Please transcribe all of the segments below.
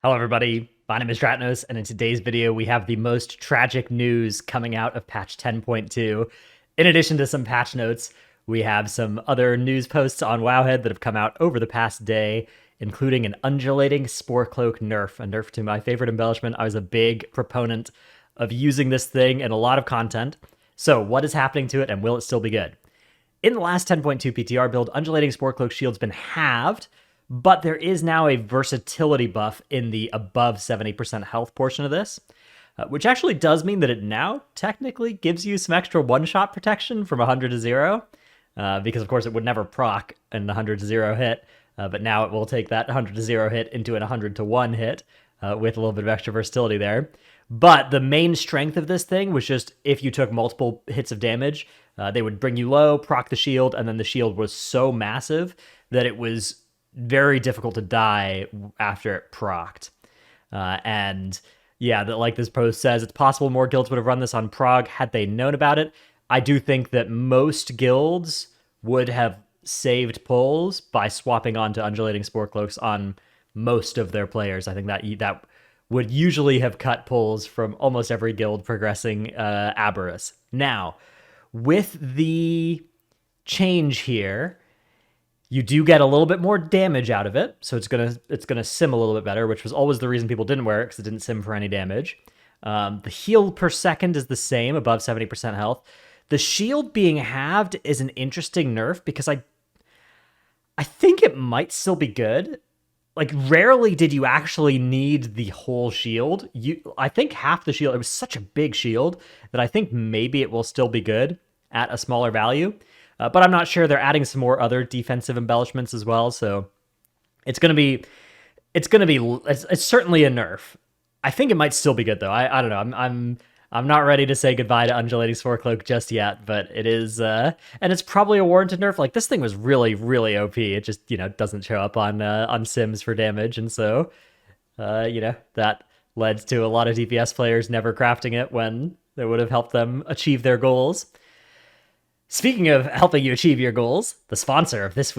Hello everybody, my name is Dratnos, and in today's video we have the most tragic news coming out of patch 10.2. In addition to some patch notes, we have some other news posts on Wowhead that have come out over the past day, including an undulating Sporecloak nerf, a nerf to my favorite embellishment. I was a big proponent of using this thing in a lot of content. So what is happening to it, and will it still be good? In the last 10.2 PTR build, undulating Sporecloak shield's been halved, but there is now a versatility buff in the above 70% health portion of this, which actually does mean that it now technically gives you some extra one-shot protection from 100 to 0, because of course it would never proc in 100 to 0 hit, but now it will take that 100 to 0 hit into an 100 to 1 hit with a little bit of extra versatility there. But the main strength of this thing was just if you took multiple hits of damage, they would bring you low, proc the shield, and then the shield was so massive that it was very difficult to die after it procced. And yeah, like this post says, it's possible more guilds would have run this on prog had they known about it. I do think that most guilds would have saved pulls by swapping onto undulating Sporecloaks on most of their players. I think that would usually have cut pulls from almost every guild progressing Aberrus. Now, with the change here, you do get a little bit more damage out of it, so it's gonna sim a little bit better, which was always the reason people didn't wear it, because it didn't sim for any damage. The heal per second is the same, above 70% health. The shield being halved is an interesting nerf, because I think it might still be good. Like, rarely did you actually need the whole shield. I think half the shield, it was such a big shield that I think maybe it will still be good at a smaller value. But I'm not sure. They're adding some more other defensive embellishments as well, so it's certainly a nerf. I think it might still be good though. I don't know. I'm not ready to say goodbye to undulating Sporecloak just yet, but it is, and it's probably a warranted nerf. Like, this thing was really, really OP. It just, doesn't show up on sims for damage, and so, that led to a lot of DPS players never crafting it when it would have helped them achieve their goals. Speaking of helping you achieve your goals, the sponsor of this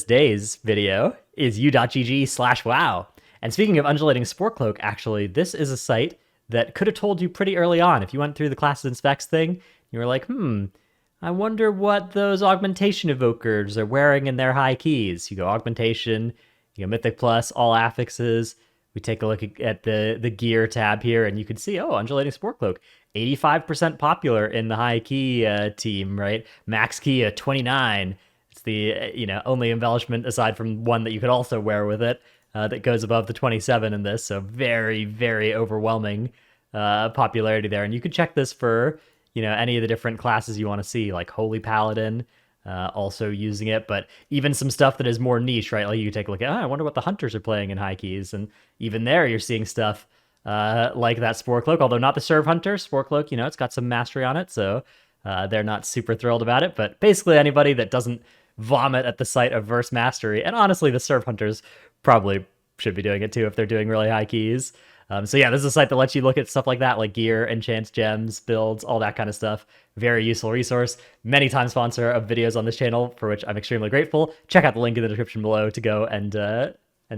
day's video is u.gg/wow. And speaking of undulating Sporecloak, actually, this is a site that could have told you pretty early on. If you went through the classes and specs thing, you were like, I wonder what those augmentation evokers are wearing in their high keys. You go augmentation, you go mythic plus, all affixes. We take a look at the gear tab here, and you can see, undulating Sporecloak, 85% popular in the high key team, right? Max key at 29. It's the only embellishment aside from one that you could also wear with it that goes above the 27 in this. So very, very overwhelming popularity there. And you could check this for any of the different classes you want to see, like Holy Paladin. Also using it, but even some stuff that is more niche, right? Like you take a look at, I wonder what the hunters are playing in high keys, and even there you're seeing stuff like that Sporecloak, although not the Serve Hunter. Sporecloak, it's got some mastery on it, so they're not super thrilled about it, but basically anybody that doesn't vomit at the sight of verse mastery, and honestly the Serve Hunters probably should be doing it too if they're doing really high keys. So yeah, this is a site that lets you look at stuff like that, like gear, enchants, gems, builds, all that kind of stuff. Very useful resource. Many times sponsor of videos on this channel, for which I'm extremely grateful. Check out the link in the description below to go and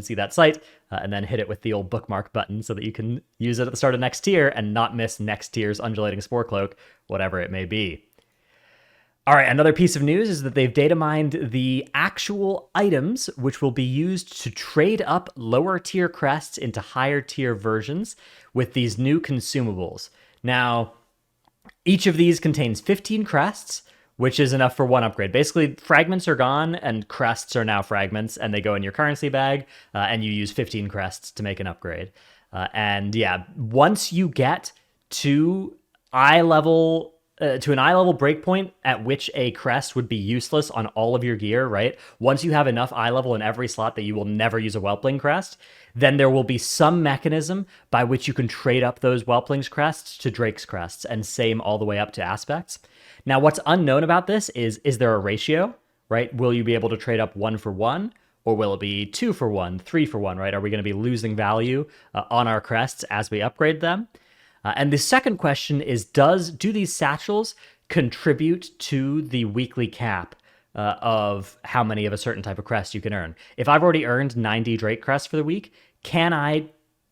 see that site, and then hit it with the old bookmark button so that you can use it at the start of next tier and not miss next tier's undulating Sporecloak, whatever it may be. All right, another piece of news is that they've data mined the actual items which will be used to trade up lower tier crests into higher tier versions with these new consumables. Now, each of these contains 15 crests, which is enough for one upgrade. Basically, fragments are gone and crests are now fragments, and they go in your currency bag, and you use 15 crests to make an upgrade. And yeah, once you get to to an eye level breakpoint at which a crest would be useless on all of your gear, right? Once you have enough eye level in every slot that you will never use a Whelpling crest, then there will be some mechanism by which you can trade up those Whelpling's crests to Drake's crests, and same all the way up to aspects. Now, what's unknown about this is there a ratio, right? Will you be able to trade up 1 for 1? Or will it be 2 for 1, 3 for 1, right? Are we going to be losing value on our crests as we upgrade them? And the second question is, do these satchels contribute to the weekly cap of how many of a certain type of crest you can earn? If I've already earned 90 Drake crests for the week, can I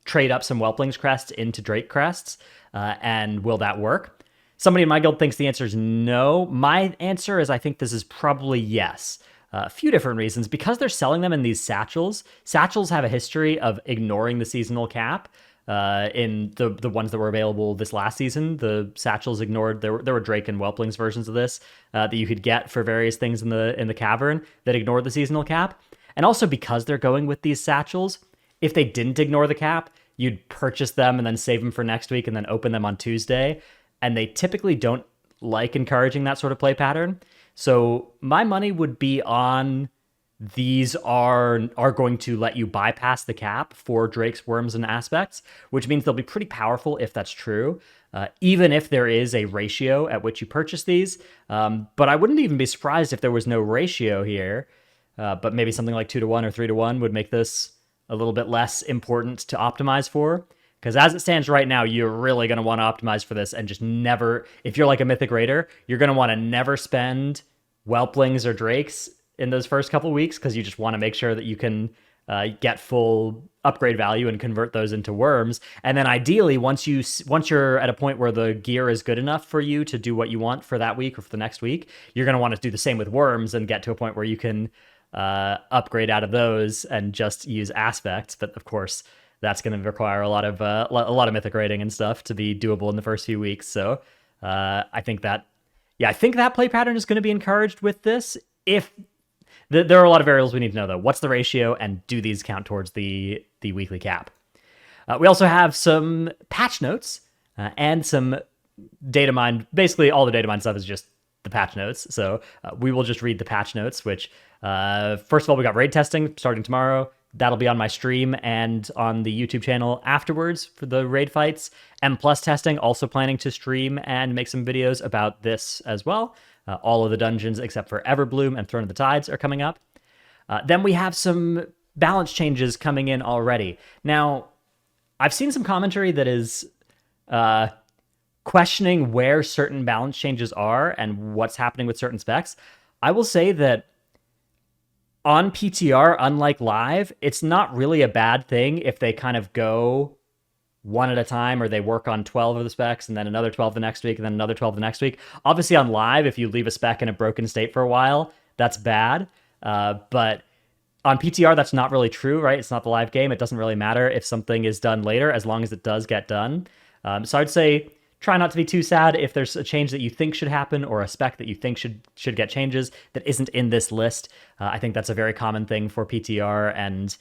trade up some Whelpling's Crests into Drake Crests, and will that work? Somebody in my guild thinks the answer is no. My answer is I think this is probably yes. A few different reasons. Because they're selling them in these satchels, satchels have a history of ignoring the seasonal cap. In the ones that were available this last season, the satchels ignored. There were Drake and Whelpling's versions of this that you could get for various things in the cavern that ignored the seasonal cap. And also because they're going with these satchels, if they didn't ignore the cap, you'd purchase them and then save them for next week and then open them on Tuesday. And they typically don't like encouraging that sort of play pattern. So my money would be on these are going to let you bypass the cap for Drake's Worms and Aspects, which means they'll be pretty powerful if that's true, even if there is a ratio at which you purchase these. But I wouldn't even be surprised if there was no ratio here, but maybe something like 2-to-1 or 3-to-1 would make this a little bit less important to optimize for. Because as it stands right now, you're really going to want to optimize for this and just never, if you're like a Mythic Raider, you're going to want to never spend Whelplings or Drakes in those first couple weeks because you just want to make sure that you can get full upgrade value and convert those into worms. And then ideally, once you're at a point where the gear is good enough for you to do what you want for that week or for the next week, you're going to want to do the same with worms and get to a point where you can upgrade out of those and just use aspects. But of course, that's going to require a lot of mythic rating and stuff to be doable in the first few weeks. So I think that play pattern is going to be encouraged with this. If there are a lot of variables we need to know though. What's the ratio, and do these count towards the weekly cap? We also have some patch notes and some data mine. Basically, all the data mine stuff is just the patch notes. So we will just read the patch notes, which first of all, we got raid testing starting tomorrow. That'll be on my stream and on the YouTube channel afterwards for the raid fights. M+ testing, also planning to stream and make some videos about this as well. All of the dungeons except for Everbloom and Throne of the Tides are coming up. Then we have some balance changes coming in already. Now, I've seen some commentary that is questioning where certain balance changes are and what's happening with certain specs. I will say that on PTR, unlike live, it's not really a bad thing if they kind of go one at a time, or they work on 12 of the specs and then another 12 the next week and then another 12 the next week. Obviously on live, if you leave a spec in a broken state for a while, that's bad. But on PTR, that's not really true, right? It's not the live game. It doesn't really matter if something is done later, as long as it does get done. So I'd say try not to be too sad if there's a change that you think should happen or a spec that you think should get changes that isn't in this list. I think that's a very common thing for PTR, and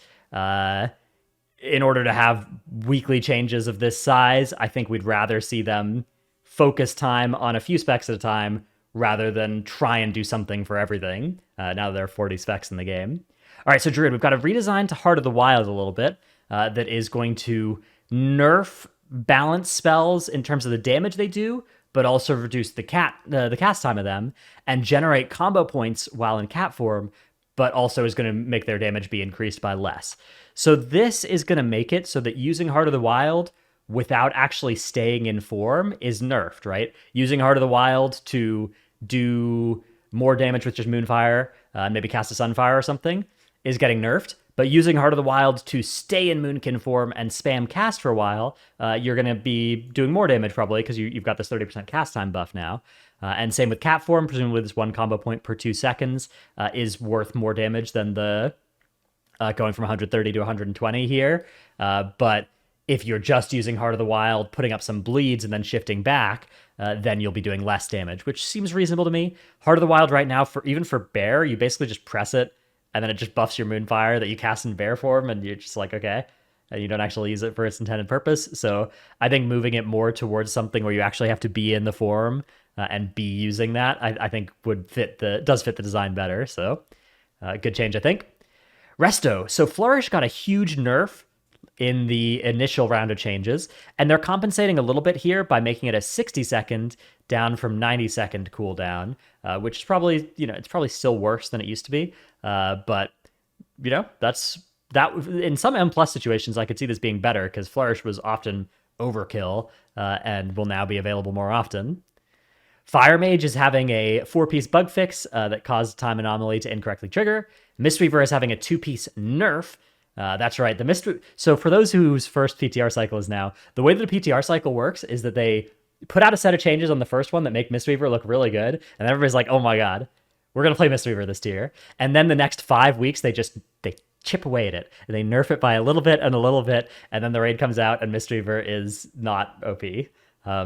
in order to have weekly changes of this size, I think we'd rather see them focus time on a few specs at a time rather than try and do something for everything, now that there are 40 specs in the game. All right, so Druid, we've got a redesign to Heart of the Wild a little bit that is going to nerf balance spells in terms of the damage they do, but also reduce the cast time of them, and generate combo points while in cat form, but also is going to make their damage be increased by less. So this is going to make it so that using Heart of the Wild without actually staying in form is nerfed, right? Using Heart of the Wild to do more damage with just Moonfire, maybe cast a Sunfire or something, is getting nerfed. But using Heart of the Wild to stay in Moonkin form and spam cast for a while, you're going to be doing more damage probably because you've got this 30% cast time buff now. And same with cat form, presumably this 1 combo point per 2 seconds is worth more damage than the going from 130 to 120 here. But if you're just using Heart of the Wild, putting up some bleeds and then shifting back, then you'll be doing less damage, which seems reasonable to me. Heart of the Wild right now, even for Bear, you basically just press it, and then it just buffs your Moonfire that you cast in Bear form, and you're just like, okay. And you don't actually use it for its intended purpose. So I think moving it more towards something where you actually have to be in the form and be using that, I think does fit the design better. So good change, I think. Resto. So Flourish got a huge nerf in the initial round of changes, and they're compensating a little bit here by making it a 60-second down from 90-second cooldown, which is probably, it's probably still worse than it used to be. But, that in some M+ situations, I could see this being better because Flourish was often overkill and will now be available more often. Fire Mage is having a 4-piece bug fix that caused time anomaly to incorrectly trigger. Mistweaver is having a 2-piece nerf That's right. The mystery. So for those whose first PTR cycle is now, the way that a PTR cycle works is that they put out a set of changes on the first one that make Mistweaver look really good, and everybody's like, "Oh my god, we're gonna play Mistweaver this tier." And then the next 5 weeks, they chip away at it, and they nerf it by a little bit and a little bit, and then the raid comes out, and Mistweaver is not OP.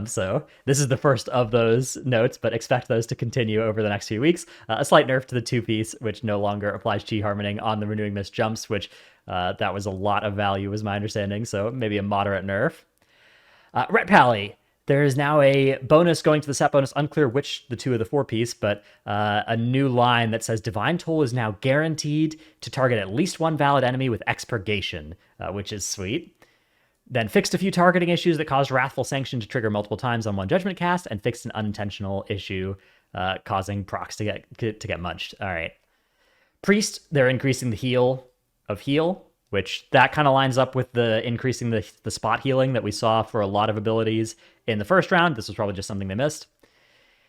So this is the first of those notes, but expect those to continue over the next few weeks. A slight nerf to the two-piece, which no longer applies chi harmoning on the Renewing Mist jumps, which that was a lot of value, was my understanding. So maybe a moderate nerf. Ret Pally. There is now a bonus going to the set bonus, unclear which the two of the four-piece, but a new line that says Divine Toll is now guaranteed to target at least one valid enemy with expurgation, which is sweet. Then fixed a few targeting issues that caused Wrathful Sanction to trigger multiple times on one judgment cast, and fixed an unintentional issue causing procs to get munched. All right. Priest, they're increasing the heal of heal, which that kind of lines up with the increasing the spot healing that we saw for a lot of abilities in the first round. This was probably just something they missed.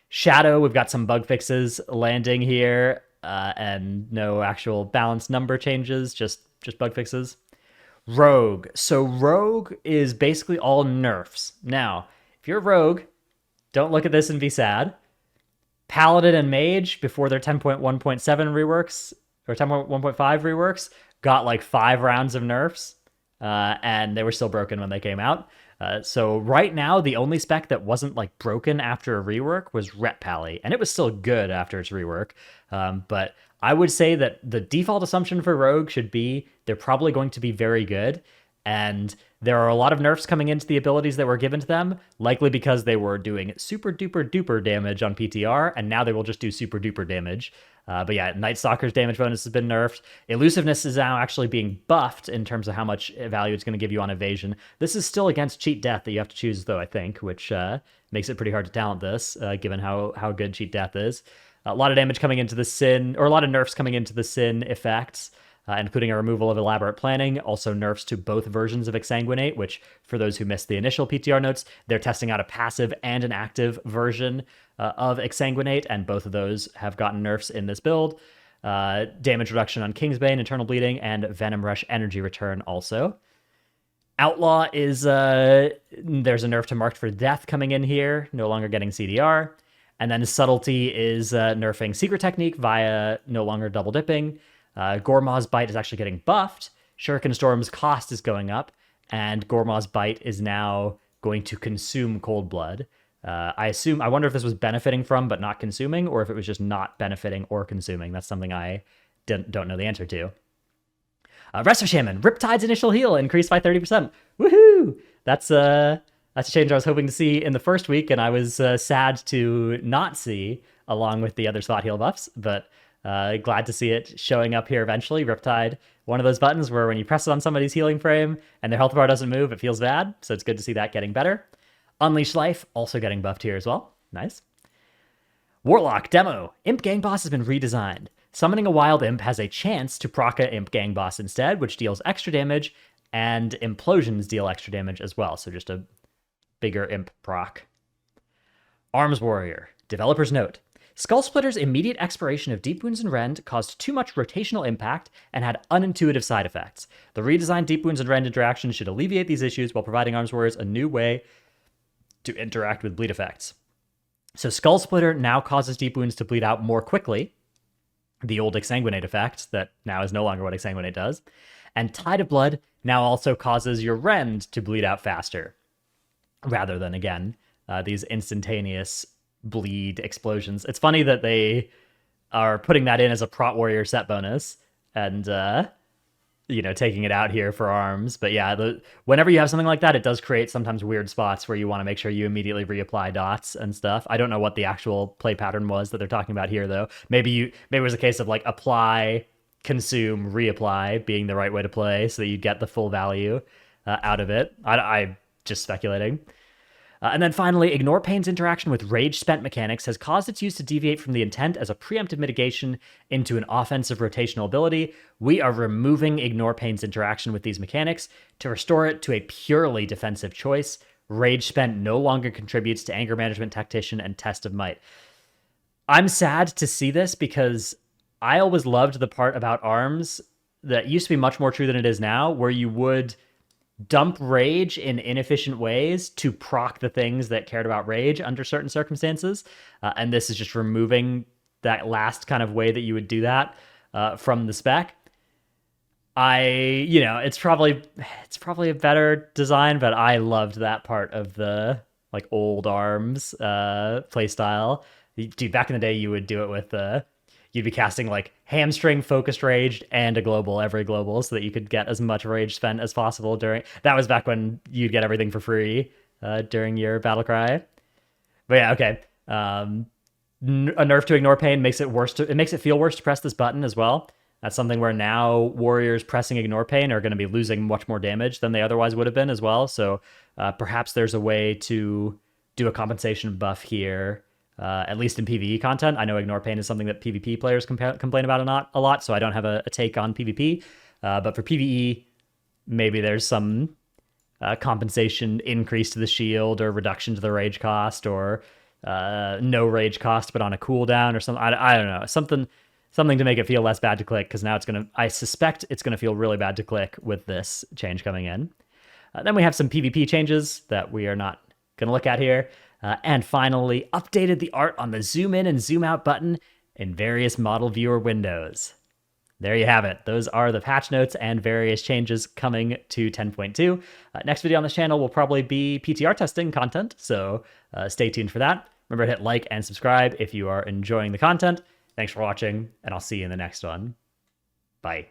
Shadow, we've got some bug fixes landing here, and no actual balance number changes, just bug fixes. Rogue. So Rogue is basically all nerfs. Now, if you're a Rogue, don't look at this and be sad. Paladin and Mage, before their 10.1.7 reworks, or 10.1.5 reworks, got like 5 rounds of nerfs, and they were still broken when they came out. So right now, the only spec that wasn't like broken after a rework was Ret Pally, and it was still good after its rework. But I would say that the default assumption for Rogue should be they're probably going to be very good, and there are a lot of nerfs coming into the abilities that were given to them, likely because they were doing super duper duper damage on PTR, and now they will just do super duper damage. But yeah, Night Stalker's damage bonus has been nerfed. Elusiveness is now actually being buffed in terms of how much value it's going to give you on evasion. This is still against Cheat Death that you have to choose, though, I think, which makes it pretty hard to talent this, given how good Cheat Death is. A lot of damage coming into the Sin, or a lot of nerfs coming into the Sin effects, including a removal of Elaborate Planning, also nerfs to both versions of Exsanguinate, which, for those who missed the initial PTR notes, they're testing out a passive and an active version of Exsanguinate, and both of those have gotten nerfs in this build. Damage reduction on Kingsbane, Eternal Bleeding, and Venom Rush Energy Return also. Outlaw is, there's a nerf to Marked for Death coming in here, no longer getting CDR. And then Subtlety is nerfing Secret Technique via no longer double dipping. Gormaw's Bite is actually getting buffed. Shuriken Storm's cost is going up, and Gormaw's Bite is now going to consume Cold Blood. I wonder if this was benefiting from but not consuming, or if it was just not benefiting or consuming. That's something I don't know the answer to. Resto Shaman, Riptide's initial heal increased by 30%. Woohoo! That's a change I was hoping to see in the first week, and I was sad to not see along with the other spot heal buffs, but glad to see it showing up here eventually. Riptide, one of those buttons where when you press it on somebody's healing frame and their health bar doesn't move, it feels bad, so it's good to see that getting better. Unleash Life, also getting buffed here as well. Nice. Warlock Demo. Imp Gang Boss has been redesigned. Summoning a wild imp has a chance to proc a Imp Gang Boss instead, which deals extra damage, and Implosions deal extra damage as well, so just a bigger imp proc. Arms Warrior. Developer's note. Skull Splitter's immediate expiration of Deep Wounds and Rend caused too much rotational impact and had unintuitive side effects. The redesigned Deep Wounds and Rend interaction should alleviate these issues while providing Arms Warriors a new way to interact with bleed effects. So Skull Splitter now causes Deep Wounds to bleed out more quickly, the old Exsanguinate effect that now is no longer what Exsanguinate does, and Tide of Blood now also causes your Rend to bleed out faster, rather than, again, these instantaneous bleed explosions. It's funny that they are putting that in as a Prot Warrior set bonus, and taking it out here for arms. But yeah, whenever you have something like that, it does create sometimes weird spots where you want to make sure you immediately reapply dots and stuff. I don't know what the actual play pattern was that they're talking about here, though. Maybe it was a case of like apply, consume, reapply being the right way to play so that you get the full value out of it. I'm just speculating. And then finally, Ignore Pain's interaction with Rage Spent mechanics has caused its use to deviate from the intent as a preemptive mitigation into an offensive rotational ability. We are removing Ignore Pain's interaction with these mechanics to restore it to a purely defensive choice. Rage Spent no longer contributes to Anger Management Tactician and Test of Might. I'm sad to see this because I always loved the part about arms that used to be much more true than it is now, where you would dump rage in inefficient ways to proc the things that cared about rage under certain circumstances. And this is just removing that last kind of way that you would do that from the spec. It's probably a better design, but I loved that part of the like old arms playstyle. Dude, back in the day, you would do it with you'd be casting like hamstring, focused rage, and a global every global, so that you could get as much rage spent as possible during. That was back when you'd get everything for free during your battle cry. But yeah, okay. A nerf to ignore pain makes it worse. It makes it feel worse to press this button as well. That's something where now warriors pressing ignore pain are going to be losing much more damage than they otherwise would have been as well. So perhaps there's a way to do a compensation buff here, at least in PvE content. I know ignore pain is something that PvP players complain about a lot, so I don't have a take on PvP. But for PvE, maybe there's some compensation increase to the shield or reduction to the rage cost, or no rage cost but on a cooldown or something. I don't know, something to make it feel less bad to click, because now I suspect it's gonna feel really bad to click with this change coming in. Then we have some PvP changes that we are not gonna look at here. And finally, updated the art on the zoom in and zoom out button in various model viewer windows. There you have it. Those are the patch notes and various changes coming to 10.2. Next video on this channel will probably be PTR testing content, so stay tuned for that. Remember to hit like and subscribe if you are enjoying the content. Thanks for watching, and I'll see you in the next one. Bye.